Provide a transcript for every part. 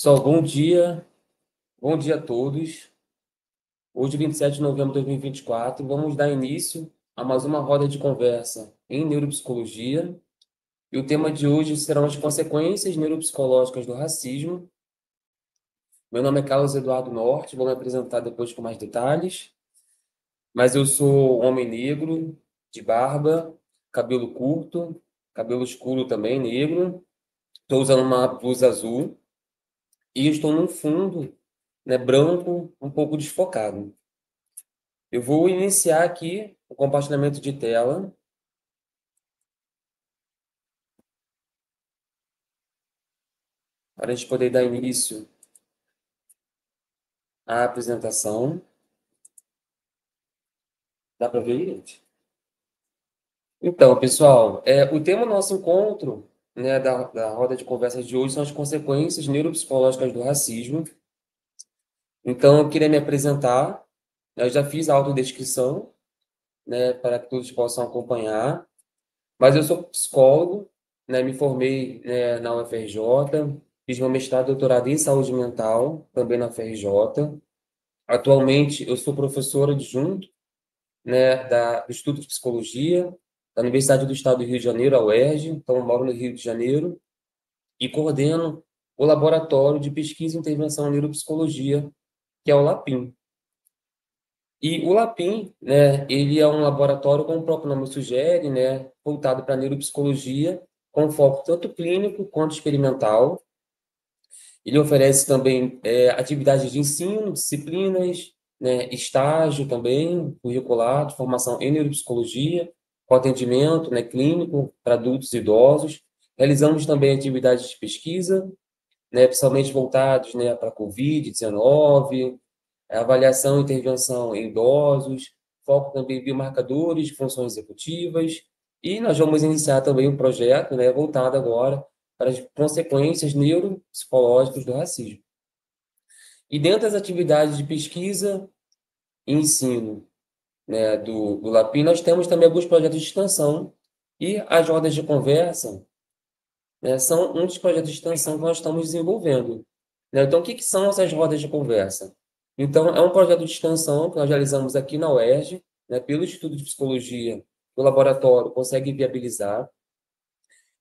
Pessoal, bom dia a todos. Hoje, 27 de novembro de 2024, vamos dar início a mais uma roda de conversa em neuropsicologia. E o tema de hoje serão as consequências neuropsicológicas do racismo. Meu nome é Carlos Eduardo Norte, vou me apresentar depois com mais detalhes. Mas eu sou homem negro, de barba, cabelo curto, cabelo escuro também, negro. Estou usando uma blusa azul e estou num fundo, né, branco, um pouco desfocado. Eu vou iniciar aqui o compartilhamento de tela para a gente poder dar início à apresentação. Dá para ver, aí, gente? Então, pessoal, o tema do nosso encontro, né, da roda de conversa de hoje são as consequências neuropsicológicas do racismo. Então, eu queria me apresentar. Eu já fiz a autodescrição, né, para que todos possam acompanhar. Mas eu sou psicólogo, né, me formei, né, na UFRJ, fiz meu mestrado e doutorado em saúde mental, também na UFRJ. Atualmente, eu sou professor adjunto, né, do Instituto de Psicologia, da Universidade do Estado do Rio de Janeiro, a UERJ, então eu moro no Rio de Janeiro, e coordeno o Laboratório de Pesquisa e Intervenção em Neuropsicologia, que é o LAPIM. E o LAPIM, né, ele é um laboratório, como o próprio nome sugere, né, voltado para a neuropsicologia, com foco tanto clínico quanto experimental. Ele oferece também atividades de ensino, disciplinas, né, estágio também, curricular, de formação em neuropsicologia, com atendimento, né, clínico para adultos e idosos. Realizamos também atividades de pesquisa, né, principalmente voltados, né, para a Covid-19, avaliação e intervenção em idosos, foco também em biomarcadores de funções executivas. E nós vamos iniciar também um projeto, né, voltado agora para as consequências neuropsicológicas do racismo. E dentro das atividades de pesquisa e ensino, né, do LAPIM, nós temos também alguns projetos de extensão e as rodas de conversa, né, são um dos projetos de extensão que nós estamos desenvolvendo. Né? Então, o que são essas rodas de conversa? Então, é um projeto de extensão que nós realizamos aqui na UERJ, né, pelo Instituto de Psicologia, o laboratório consegue viabilizar.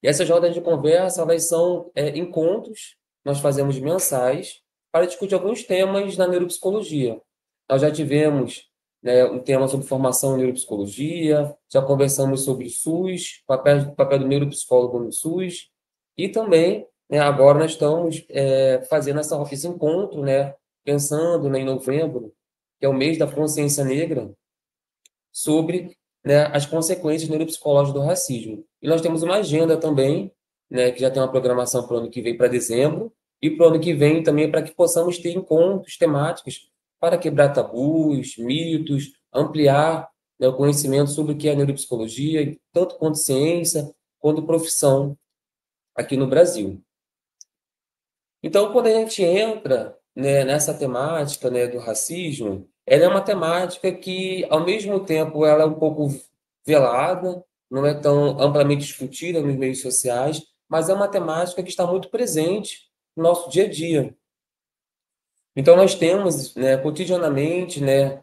E essas rodas de conversa, elas são encontros, nós fazemos mensais, para discutir alguns temas da neuropsicologia. Nós já tivemos, né, um tema sobre formação em neuropsicologia, já conversamos sobre SUS, papel do neuropsicólogo no SUS, e também, né, agora nós estamos fazendo esse encontro, né, pensando, né, em novembro, que é o mês da consciência negra, sobre, né, as consequências neuropsicológicas do racismo. E nós temos uma agenda também, né, que já tem uma programação para o ano que vem, para dezembro, e para o ano que vem também para que possamos ter encontros temáticos para quebrar tabus, mitos, ampliar, né, o conhecimento sobre o que é neuropsicologia, tanto quanto ciência, quanto profissão aqui no Brasil. Então, quando a gente entra, né, nessa temática, né, do racismo, ela é uma temática que, ao mesmo tempo, ela é um pouco velada, não é tão amplamente discutida nos meios sociais, mas é uma temática que está muito presente no nosso dia a dia. Então, nós temos, né, cotidianamente, né,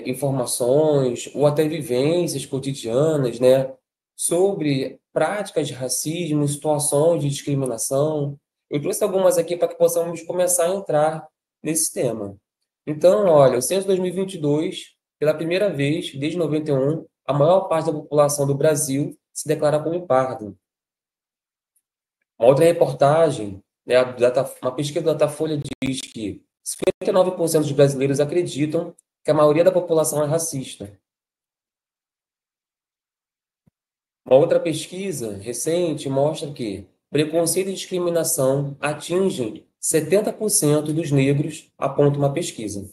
informações ou até vivências cotidianas, né, sobre práticas de racismo, situações de discriminação. Eu trouxe algumas aqui para que possamos começar a entrar nesse tema. Então, olha, o censo 2022, pela primeira vez desde 91, a maior parte da população do Brasil se declara como pardo. Uma outra reportagem, né, uma pesquisa do Datafolha diz que 59% dos brasileiros acreditam que a maioria da população é racista. Uma outra pesquisa recente mostra que preconceito e discriminação atingem 70% dos negros, aponta uma pesquisa.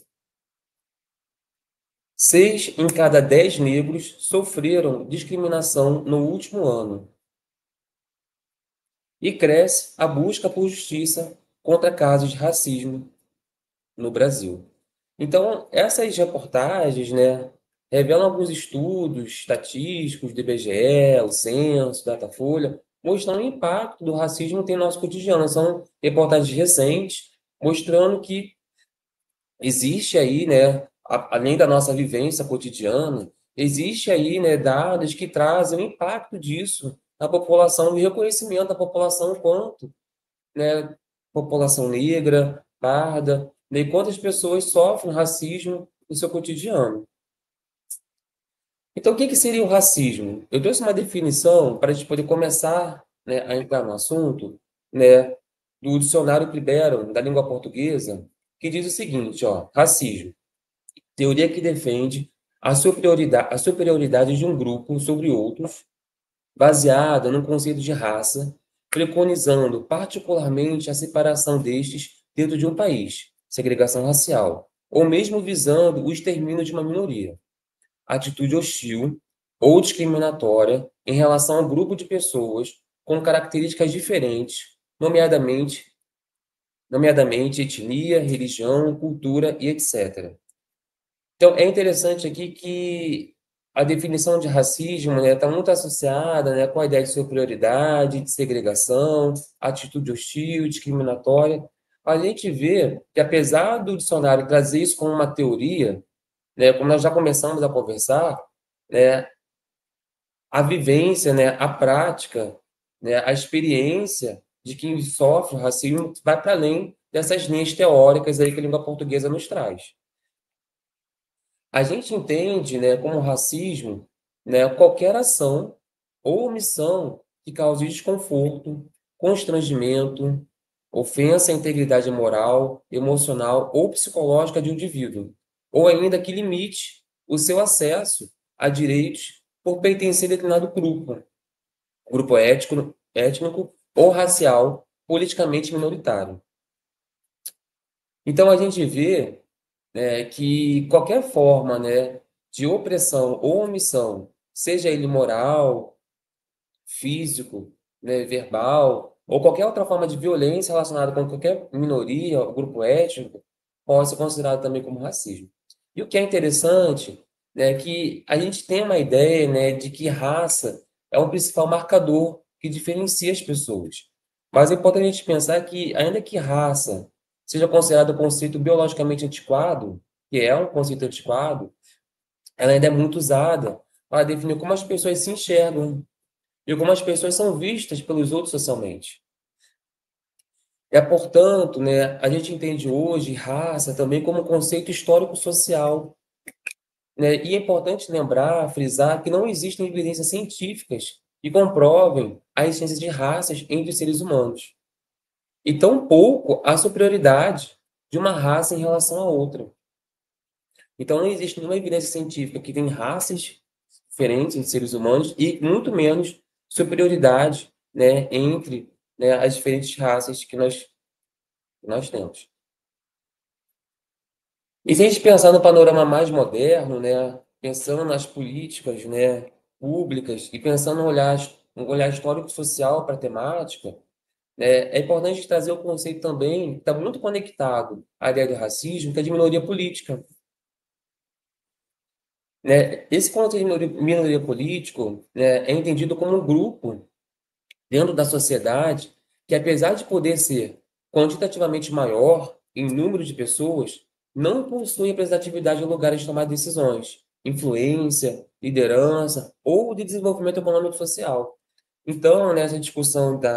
6 em cada 10 negros sofreram discriminação no último ano. E cresce a busca por justiça contra casos de racismo no Brasil. Então, essas reportagens, né, revelam alguns estudos estatísticos do IBGE, o Censo, Datafolha, mostrando o impacto do racismo tem no nosso cotidiano. São reportagens recentes mostrando que existe aí, né, além da nossa vivência cotidiana, existe aí, né, dados que trazem o impacto disso na população, o reconhecimento da população quanto, né, população negra, parda, né, e quantas pessoas sofrem racismo no seu cotidiano. Então, o que que seria o racismo? Eu trouxe uma definição para a gente poder começar, né, a entrar no assunto, né, do dicionário Clibero, da língua portuguesa, que diz o seguinte, ó, racismo, teoria que defende a superioridade de um grupo sobre outros, baseada no conceito de raça, preconizando particularmente a separação destes dentro de um país, segregação racial, ou mesmo visando o extermínio de uma minoria. Atitude hostil ou discriminatória em relação a um grupo de pessoas com características diferentes, nomeadamente etnia, religião, cultura e etc. Então, é interessante aqui que a definição de racismo, né, está muito associada, né, com a ideia de superioridade, de segregação, atitude hostil, discriminatória. A gente vê que, apesar do dicionário trazer isso como uma teoria, né, como nós já começamos a conversar, né, a vivência, né, a prática, né, a experiência de quem sofre o racismo vai para além dessas linhas teóricas aí que a língua portuguesa nos traz. A gente entende, né, como racismo, né, qualquer ação ou omissão que cause desconforto, constrangimento, ofensa à integridade moral, emocional ou psicológica de um indivíduo, ou ainda que limite o seu acesso a direitos por pertencer a determinado grupo étnico ou racial politicamente minoritário. Então a gente vê, né, que qualquer forma, né, de opressão ou omissão, seja ele moral, físico, né, verbal, ou qualquer outra forma de violência relacionada com qualquer minoria ou grupo étnico, pode ser considerado também como racismo. E o que é interessante, né, é que a gente tem uma ideia, né, de que raça é o principal marcador que diferencia as pessoas. Mas é importante a gente pensar que, ainda que raça seja considerado um conceito biologicamente antiquado, que é um conceito antiquado, ela ainda é muito usada para definir como as pessoas se enxergam e como as pessoas são vistas pelos outros socialmente. Portanto, né, a gente entende hoje raça também como um conceito histórico-social, né? E é importante lembrar, frisar, que não existem evidências científicas que comprovem a existência de raças entre os seres humanos. E tampouco a superioridade de uma raça em relação à outra. Então, não existe nenhuma evidência científica que tem raças diferentes entre seres humanos e muito menos superioridade, né, entre, né, as diferentes raças que nós temos. E se a gente pensar no panorama mais moderno, né, pensando nas políticas, né, públicas e pensando um olhar histórico-social para a temática, né, é importante trazer o conceito também, que está muito conectado à ideia do racismo, que é de minoria política. Né? Esse conceito de minoria político, né, é entendido como um grupo dentro da sociedade que, apesar de poder ser quantitativamente maior em número de pessoas, não possui representatividade em lugares de tomar decisões, influência, liderança ou de desenvolvimento econômico e social. Então, nessa discussão do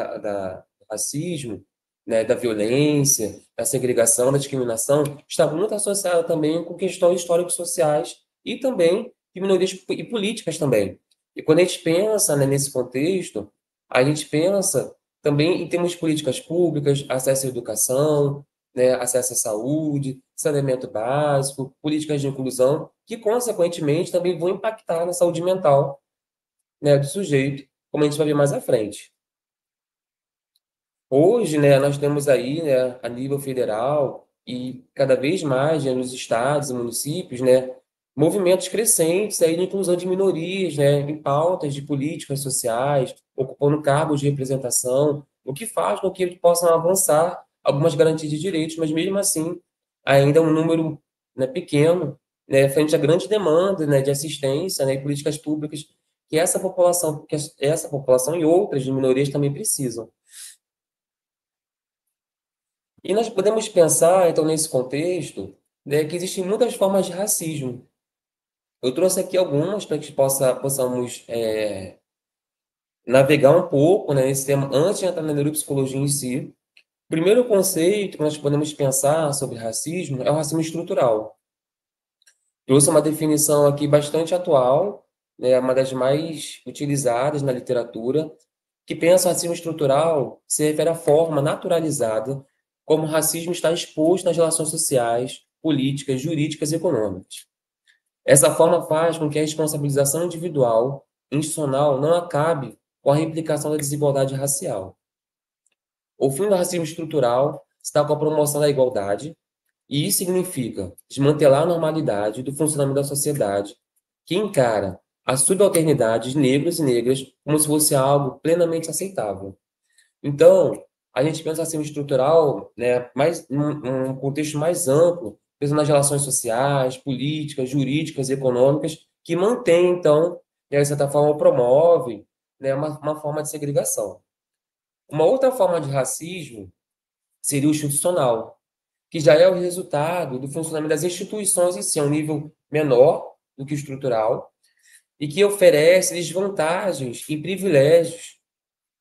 racismo, né, da violência, da segregação, da discriminação, está muito associada também com questões históricos-sociais e também de minorias e políticas também. E quando a gente pensa, né, nesse contexto, a gente pensa também em termos de políticas públicas, acesso à educação, né, acesso à saúde, saneamento básico, políticas de inclusão, que, consequentemente, também vão impactar na saúde mental, né, do sujeito, como a gente vai ver mais à frente. Hoje, né, nós temos aí, né, a nível federal e cada vez mais, né, nos estados e municípios, né, movimentos crescentes aí de inclusão de minorias, né, em pautas de políticas sociais, ocupando cargos de representação, o que faz com que eles possam avançar algumas garantias de direitos, mas mesmo assim, ainda é um número, né, pequeno, né, frente à grande demanda, né, de assistência, né, e políticas públicas que essa população e outras de minorias também precisam. E nós podemos pensar, então, nesse contexto, né, que existem muitas formas de racismo. Eu trouxe aqui algumas para que possamos navegar um pouco, né, nesse tema antes de entrar na neuropsicologia em si. O primeiro conceito que nós podemos pensar sobre racismo é o racismo estrutural. Trouxe uma definição aqui bastante atual, né, uma das mais utilizadas na literatura, que pensa o racismo estrutural se refere à forma naturalizada como o racismo está exposto nas relações sociais, políticas, jurídicas e econômicas. Essa forma faz com que a responsabilização individual, institucional, não acabe com a replicação da desigualdade racial. O fim do racismo estrutural está com a promoção da igualdade, e isso significa desmantelar a normalidade do funcionamento da sociedade, que encara a subalternidade de negros e negras como se fosse algo plenamente aceitável. Então, a gente pensa assim, estrutural, né, mais um contexto mais amplo, pensando nas relações sociais, políticas, jurídicas, econômicas, que mantém, então, de certa forma, promove, né, uma forma de segregação. Uma outra forma de racismo seria o institucional, que já é o resultado do funcionamento das instituições em si, a um nível menor do que o estrutural, e que oferece desvantagens e privilégios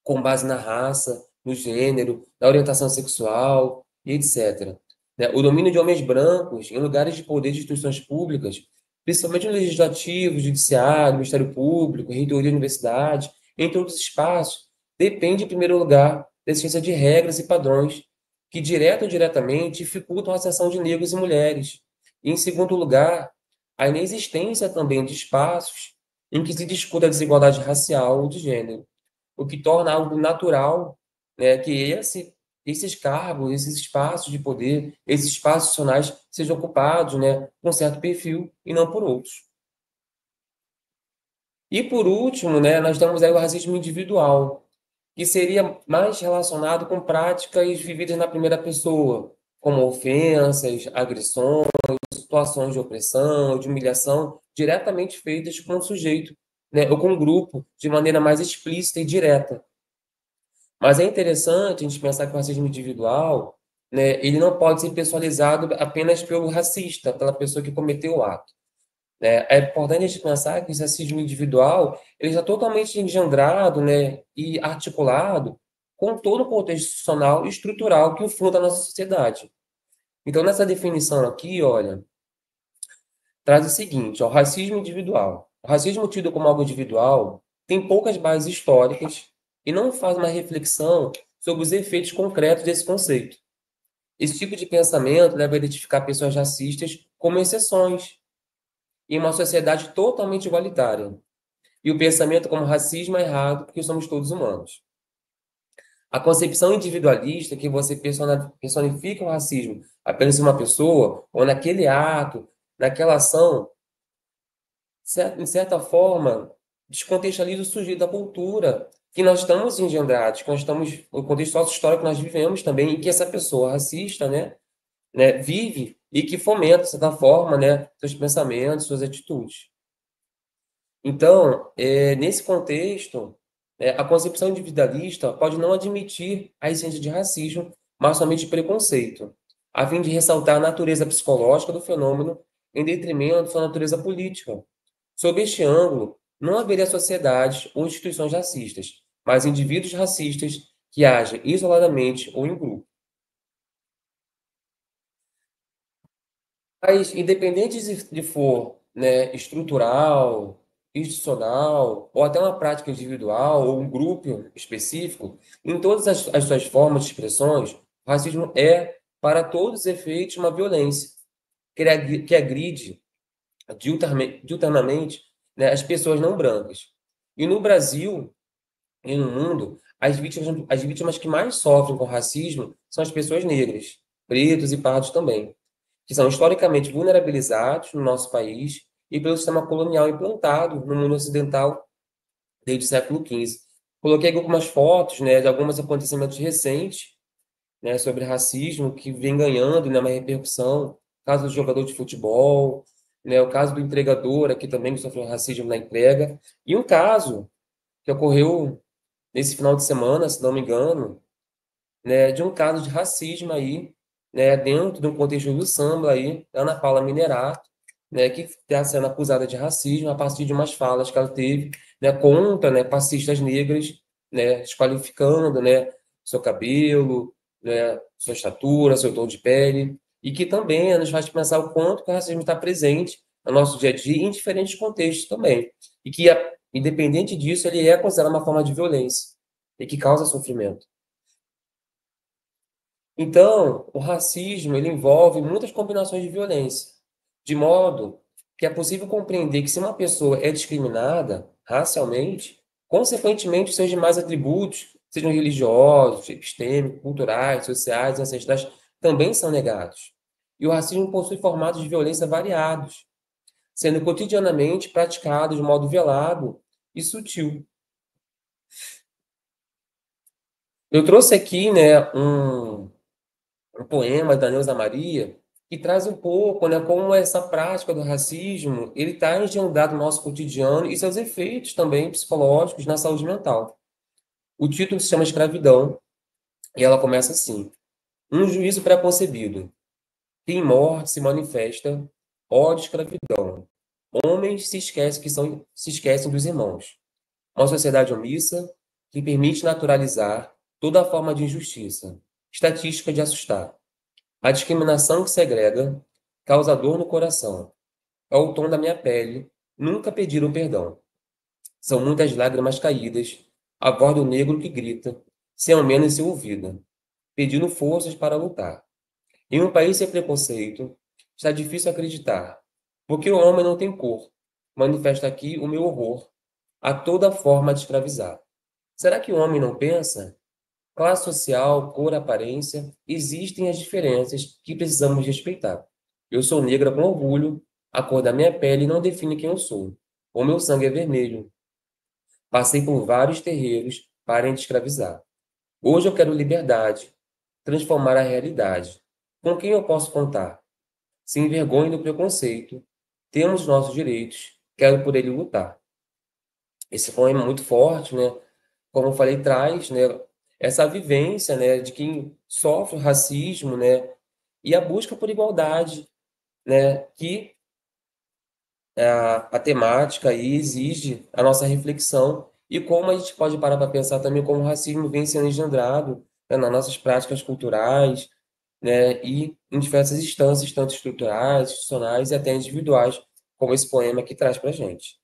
com base na raça, no gênero, na orientação sexual e etc. Né? O domínio de homens brancos em lugares de poder de instituições públicas, principalmente no legislativo, judiciário, Ministério Público, reitoria de universidade, entre outros espaços, depende, em primeiro lugar, da existência de regras e padrões que, direto ou indiretamente, dificultam a aceção de negros e mulheres. E, em segundo lugar, a inexistência também de espaços em que se discuta a desigualdade racial ou de gênero, o que torna algo natural, né, que esses cargos, esses espaços de poder, esses espaços institucionais sejam ocupados, né, com certo perfil e não por outros. E por último, né, nós temos aí o racismo individual, que seria mais relacionado com práticas vividas na primeira pessoa, como ofensas, agressões, situações de opressão, de humilhação, diretamente feitas com o sujeito, né, ou com o grupo, de maneira mais explícita e direta. Mas é interessante a gente pensar que o racismo individual, né, ele não pode ser pessoalizado apenas pelo racista, pela pessoa que cometeu o ato. Né? É importante a gente pensar que esse racismo individual ele está totalmente engendrado, né, e articulado com todo o contexto institucional e estrutural que o funda a nossa sociedade. Então, nessa definição aqui, olha, traz o seguinte, ó, o racismo individual. O racismo tido como algo individual tem poucas bases históricas e não faz uma reflexão sobre os efeitos concretos desse conceito. Esse tipo de pensamento leva a identificar pessoas racistas como exceções em uma sociedade totalmente igualitária. E o pensamento como racismo é errado porque somos todos humanos. A concepção individualista, que você personifica o racismo apenas em uma pessoa, ou naquele ato, naquela ação, em certa forma, descontextualiza o sujeito da cultura que nós estamos engendrados, que nós estamos, o contexto histórico que nós vivemos também, e que essa pessoa racista, né, vive e que fomenta, de certa forma, né, seus pensamentos, suas atitudes. Então, nesse contexto, a concepção individualista pode não admitir a existência de racismo, mas somente de preconceito, a fim de ressaltar a natureza psicológica do fenômeno em detrimento de sua natureza política. Sob este ângulo, não haveria sociedades ou instituições racistas, mas indivíduos racistas que agem isoladamente ou em grupo. Mas, independente de for, né, estrutural, institucional, ou até uma prática individual, ou um grupo específico, em todas as suas formas de expressões, o racismo é, para todos os efeitos, uma violência que agride diuturnamente, né, as pessoas não brancas. E no Brasil e no mundo, as vítimas que mais sofrem com racismo são as pessoas negras, pretos e pardos também, que são historicamente vulnerabilizados no nosso país e pelo sistema colonial implantado no mundo ocidental desde o século XV. Coloquei aqui algumas fotos, né, de alguns acontecimentos recentes, né, sobre racismo que vem ganhando, né, uma repercussão, caso do jogador de futebol, né? O caso do entregador aqui também, que sofreu racismo na entrega. E um caso que ocorreu nesse final de semana, se não me engano, né, de um caso de racismo aí, né, dentro de um contexto do samba aí, Ana Paula Minerato, né, que está sendo acusada de racismo a partir de umas falas que ela teve, né, contra, né, passistas negras, né, desqualificando, né, seu cabelo, né, sua estatura, seu tom de pele, e que também nos faz pensar o quanto que o racismo está presente no nosso dia a dia em diferentes contextos também, e que, independente disso, ele é considerado uma forma de violência e que causa sofrimento. Então, o racismo ele envolve muitas combinações de violência, de modo que é possível compreender que se uma pessoa é discriminada racialmente, consequentemente os seus demais atributos, sejam religiosos, epistêmicos, culturais, sociais, ancestrais, também são negados. E o racismo possui formatos de violência variados, sendo cotidianamente praticado de modo velado e sutil. Eu trouxe aqui, né, um poema da Neuza Maria que traz um pouco, né, como essa prática do racismo ele está engendado no nosso cotidiano e seus efeitos também psicológicos na saúde mental. O título se chama Escravidão e ela começa assim: um juízo preconcebido, que em morte se manifesta, ódio, escravidão. Homens se esquecem dos irmãos. Uma sociedade omissa que permite naturalizar toda forma de injustiça. Estatística de assustar. A discriminação que segrega causa dor no coração. É o tom da minha pele. Nunca pediram perdão. São muitas lágrimas caídas. A voz do negro que grita, sem ao menos ser ouvida, pedindo forças para lutar. Em um país sem preconceito, está difícil acreditar, porque o homem não tem cor. Manifesta aqui o meu horror a toda forma de escravizar. Será que o homem não pensa? Classe social, cor, aparência, existem as diferenças que precisamos respeitar. Eu sou negra com orgulho, a cor da minha pele não define quem eu sou. O meu sangue é vermelho. Passei por vários terreiros para escravizar. Hoje eu quero liberdade, transformar a realidade. Com quem eu posso contar? Se envergonhe do preconceito. Temos nossos direitos, quero por ele lutar. Esse poema é muito forte, né? Como eu falei, traz, né, essa vivência, né, de quem sofre o racismo, né, e a busca por igualdade, né, que a temática aí exige a nossa reflexão e como a gente pode parar para pensar também como o racismo vem sendo engendrado, né, nas nossas práticas culturais, né, e em diversas instâncias, tanto estruturais, institucionais e até individuais, como esse poema que traz para a gente.